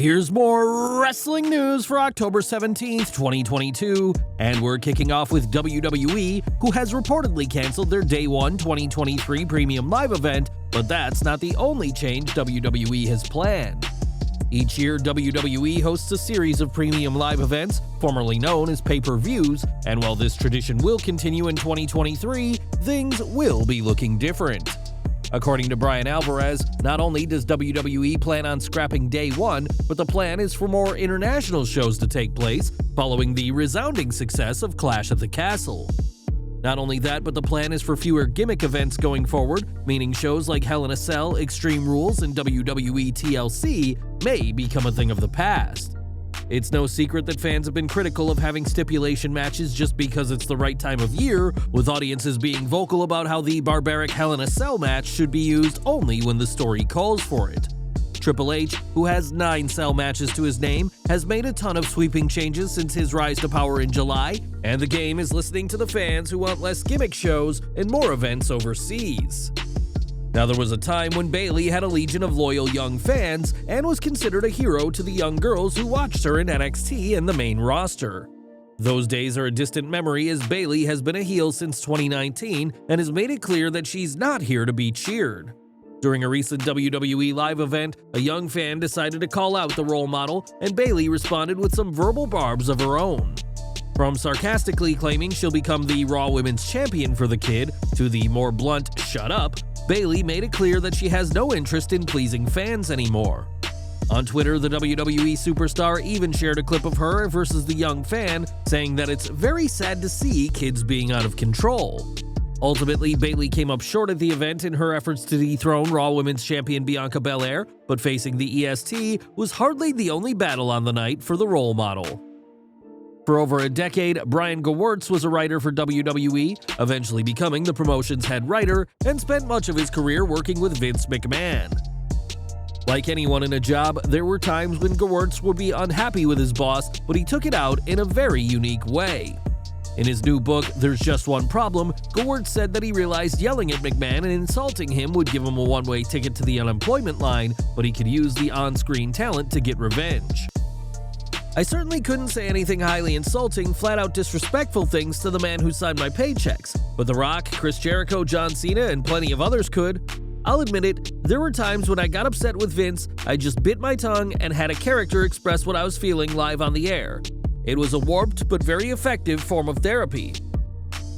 Here's more wrestling news for October 17th, 2022, and we're kicking off with WWE, who has reportedly canceled their Day 1 2023 Premium Live event, but that's not the only change WWE has planned. Each year, WWE hosts a series of Premium Live events, formerly known as pay-per-views, and while this tradition will continue in 2023, things will be looking different. According to Brian Alvarez, not only does WWE plan on scrapping Day 1, but the plan is for more international shows to take place, following the resounding success of Clash at the Castle. Not only that, but the plan is for fewer gimmick events going forward, meaning shows like Hell in a Cell, Extreme Rules, and WWE TLC may become a thing of the past. It's no secret that fans have been critical of having stipulation matches just because it's the right time of year, with audiences being vocal about how the barbaric Hell in a Cell match should be used only when the story calls for it. Triple H, who has 9 Cell matches to his name, has made a ton of sweeping changes since his rise to power in July, and the game is listening to the fans who want less gimmick shows and more events overseas. Now, there was a time when Bayley had a legion of loyal young fans and was considered a hero to the young girls who watched her in NXT and the main roster. Those days are a distant memory, as Bayley has been a heel since 2019 and has made it clear that she's not here to be cheered. During a recent WWE Live event, a young fan decided to call out the role model, and Bayley responded with some verbal barbs of her own. From sarcastically claiming she'll become the Raw Women's Champion for the kid, to the more blunt "shut up," Bayley made it clear that she has no interest in pleasing fans anymore. On Twitter, the WWE superstar even shared a clip of her versus the young fan, saying that it's very sad to see kids being out of control. Ultimately, Bayley came up short at the event in her efforts to dethrone Raw Women's Champion Bianca Belair, but facing the EST was hardly the only battle on the night for the role model. For over a decade, Brian Gewirtz was a writer for WWE, eventually becoming the promotion's head writer, and spent much of his career working with Vince McMahon. Like anyone in a job, there were times when Gewirtz would be unhappy with his boss, but he took it out in a very unique way. In his new book, There's Just One Problem, Gewirtz said that he realized yelling at McMahon and insulting him would give him a one-way ticket to the unemployment line, but he could use the on-screen talent to get revenge. I certainly couldn't say anything highly insulting, flat-out disrespectful things to the man who signed my paychecks, but The Rock, Chris Jericho, John Cena, and plenty of others could. I'll admit it, there were times when I got upset with Vince, I just bit my tongue and had a character express what I was feeling live on the air. It was a warped but very effective form of therapy.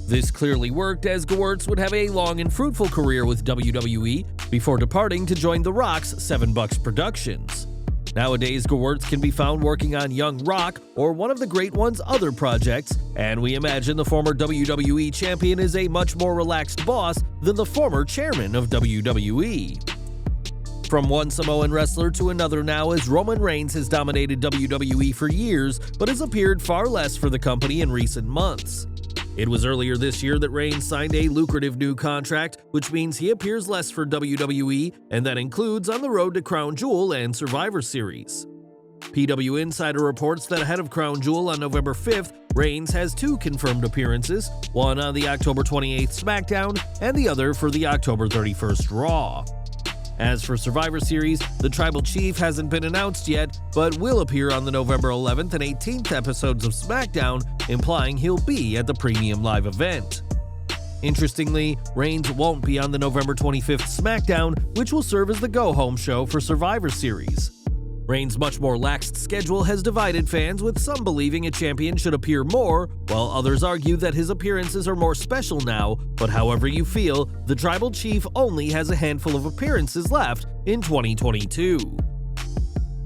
This clearly worked, as Gewirtz would have a long and fruitful career with WWE before departing to join The Rock's $7 Productions. Nowadays, Gewirtz can be found working on Young Rock or one of the Great One's other projects, and we imagine the former WWE champion is a much more relaxed boss than the former chairman of WWE. From one Samoan wrestler to another now, as Roman Reigns has dominated WWE for years, but has appeared far less for the company in recent months. It was earlier this year that Reigns signed a lucrative new contract, which means he appears less for WWE, and that includes on the road to Crown Jewel and Survivor Series. PW Insider reports that ahead of Crown Jewel on November 5th, Reigns has 2 confirmed appearances, one on the October 28th SmackDown and the other for the October 31st Raw. As for Survivor Series, the Tribal Chief hasn't been announced yet, but will appear on the November 11th and 18th episodes of SmackDown, implying he'll be at the Premium Live event. Interestingly, Reigns won't be on the November 25th SmackDown, which will serve as the go-home show for Survivor Series. Reigns' much more laxed schedule has divided fans, with some believing a champion should appear more, while others argue that his appearances are more special now, but however you feel, the Tribal Chief only has a handful of appearances left in 2022.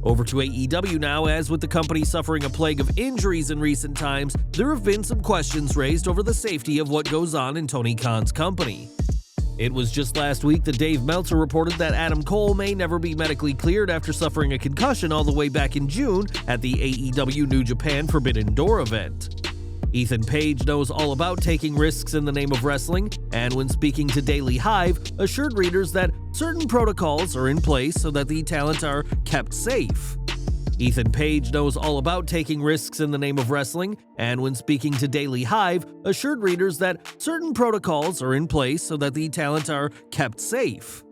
Over to AEW now, as with the company suffering a plague of injuries in recent times, there have been some questions raised over the safety of what goes on in Tony Khan's company. It was just last week that Dave Meltzer reported that Adam Cole may never be medically cleared after suffering a concussion all the way back in June at the AEW New Japan Forbidden Door event. Ethan Page knows all about taking risks in the name of wrestling, and when speaking to Daily Hive, assured readers that certain protocols are in place so that the talent are kept safe. Ethan Page knows all about taking risks in the name of wrestling, and when speaking to Daily Hive, assured readers that certain protocols are in place so that the talent are kept safe.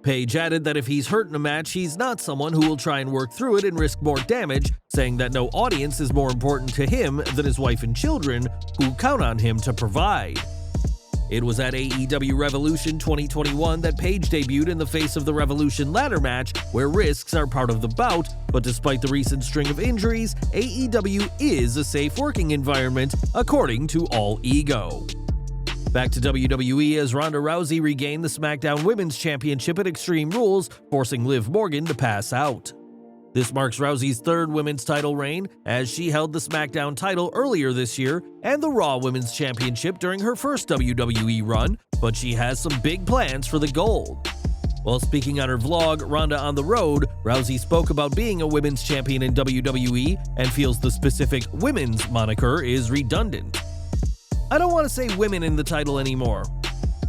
Paige added that if he's hurt in a match, he's not someone who will try and work through it and risk more damage, saying that no audience is more important to him than his wife and children, who count on him to provide. It was at AEW Revolution 2021 that Paige debuted in the face of the Revolution ladder match, where risks are part of the bout, but despite the recent string of injuries, AEW is a safe working environment, according to All Ego. Back to WWE as Ronda Rousey regained the SmackDown Women's Championship at Extreme Rules, forcing Liv Morgan to pass out. This marks Rousey's third women's title reign, as she held the SmackDown title earlier this year and the Raw Women's Championship during her first WWE run, but she has some big plans for the gold. While speaking on her vlog, Ronda on the Road, Rousey spoke about being a women's champion in WWE and feels the specific women's moniker is redundant. I don't want to say women in the title anymore,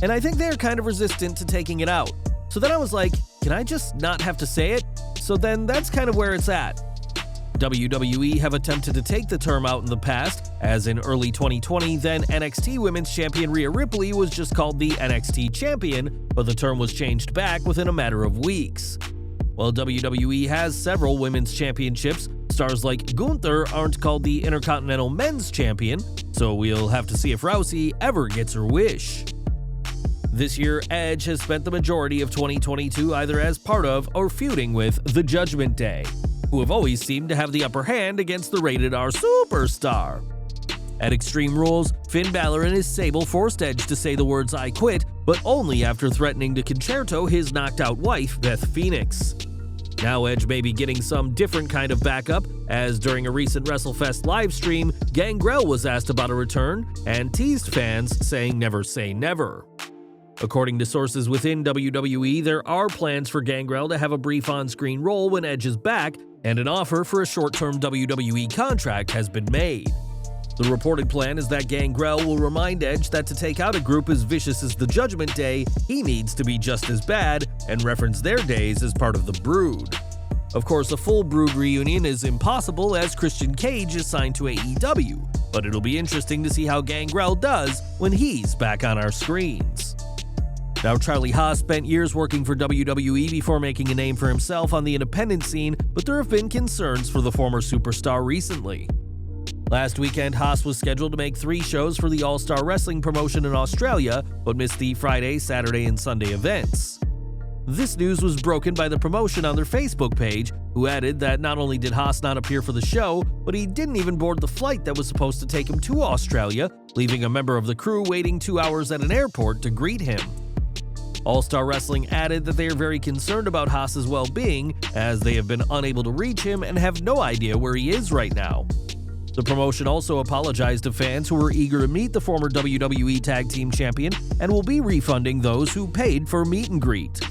and I think they're kind of resistant to taking it out. So then I was like, can I just not have to say it? So then that's kind of where it's at. WWE have attempted to take the term out in the past, as in early 2020, then NXT Women's Champion Rhea Ripley was just called the NXT Champion, but the term was changed back within a matter of weeks. While WWE has several women's championships, stars like Gunther aren't called the Intercontinental Men's Champion, so we'll have to see if Rousey ever gets her wish. This year, Edge has spent the majority of 2022 either as part of or feuding with the Judgment Day, who have always seemed to have the upper hand against the Rated R superstar. At Extreme Rules, Finn Balor and his Sable forced Edge to say the words "I quit," but only after threatening to concerto his knocked-out wife, Beth Phoenix. Now Edge may be getting some different kind of backup, as during a recent WrestleFest livestream, Gangrel was asked about a return and teased fans, saying never say never. According to sources within WWE, there are plans for Gangrel to have a brief on-screen role when Edge is back, and an offer for a short-term WWE contract has been made. The reported plan is that Gangrel will remind Edge that to take out a group as vicious as the Judgment Day, he needs to be just as bad, and reference their days as part of the Brood. Of course, a full Brood reunion is impossible as Christian Cage is signed to AEW, but it'll be interesting to see how Gangrel does when he's back on our screens. Now, Charlie Haas spent years working for WWE before making a name for himself on the independent scene, but there have been concerns for the former superstar recently. Last weekend, Haas was scheduled to make 3 shows for the All-Star Wrestling promotion in Australia, but missed the Friday, Saturday, and Sunday events. This news was broken by the promotion on their Facebook page, who added that not only did Haas not appear for the show, but he didn't even board the flight that was supposed to take him to Australia, leaving a member of the crew waiting 2 hours at an airport to greet him. All-Star Wrestling added that they are very concerned about Haas's well-being, as they have been unable to reach him and have no idea where he is right now. The promotion also apologized to fans who were eager to meet the former WWE Tag Team Champion and will be refunding those who paid for meet and greet.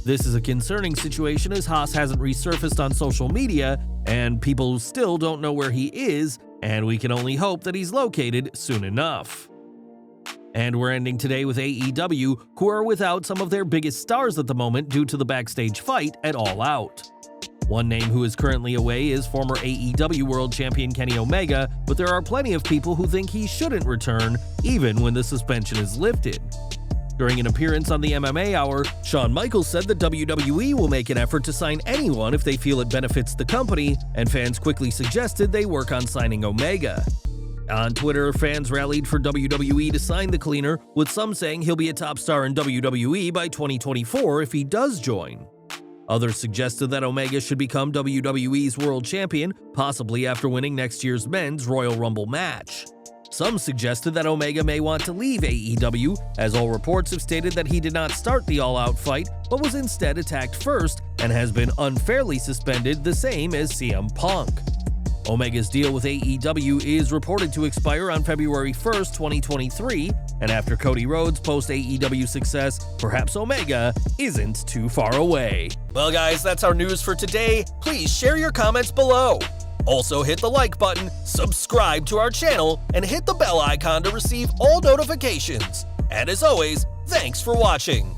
This is a concerning situation as Haas hasn't resurfaced on social media, and people still don't know where he is, and we can only hope that he's located soon enough. And we're ending today with AEW, who are without some of their biggest stars at the moment due to the backstage fight at All Out. One name who is currently away is former AEW World Champion Kenny Omega, but there are plenty of people who think he shouldn't return, even when the suspension is lifted. During an appearance on the MMA Hour, Shawn Michaels said that WWE will make an effort to sign anyone if they feel it benefits the company, and fans quickly suggested they work on signing Omega. On Twitter, fans rallied for WWE to sign the cleaner, with some saying he'll be a top star in WWE by 2024 if he does join. Others suggested that Omega should become WWE's world champion, possibly after winning next year's men's Royal Rumble match. Some suggested that Omega may want to leave AEW, as all reports have stated that he did not start the all-out fight, but was instead attacked first and has been unfairly suspended, the same as CM Punk. Omega's deal with AEW is reported to expire on February 1st, 2023, and after Cody Rhodes' post-AEW success, perhaps Omega isn't too far away. Well guys, that's our news for today. Please share your comments below. Also hit the like button, subscribe to our channel, and hit the bell icon to receive all notifications. And as always, thanks for watching.